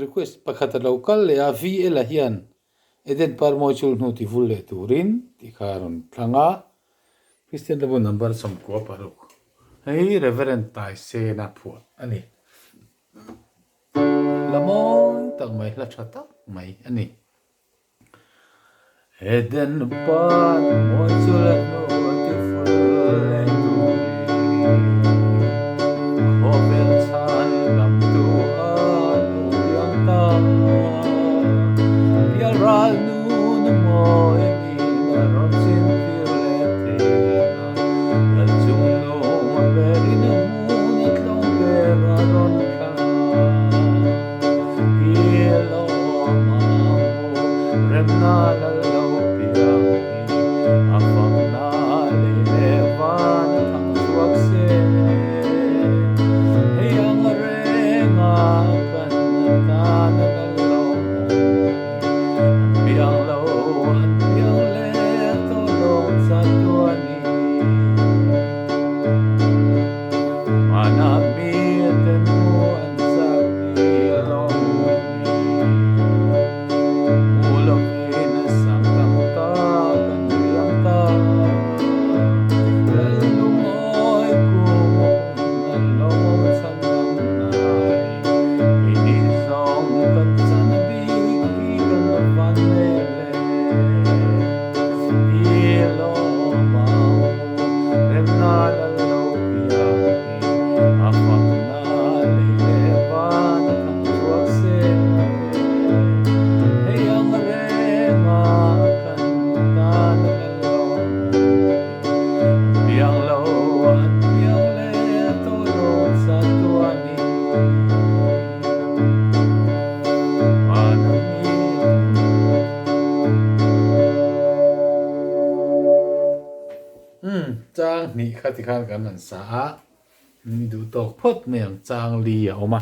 request pakhat local le a VL a hian eden par moi chul nu ti vul le turin ti kharon thlanga Christian level number som ko paruk hei reverend tai se na phua ani lamoi tak mai la thata mai ani eden par moi chul nu ti vul le turin hovel chan lam tu an yang ta pial ral nu na moi mi na ron sin tir le te na la chung no ma beri na mu na tlong pera ron ka ilo ma mo rem na la lo piang a fam na le le van thang suak se yang renga kan ta na lo piang lo piang le to lo sa tua ni mana mi te mu an sa ni lo mu lo in sang tam ta kan piang ta lu moi ku na lo san nam nai ini song kat san bi kan van le ilo ma rem na la lo piang a fak na le van thang suak se yang renga kan ta na lo piang lo at piang le to lo sa tua ni mana mi chang ni khati khan kan an sa mi du tok phot meng chang li a oma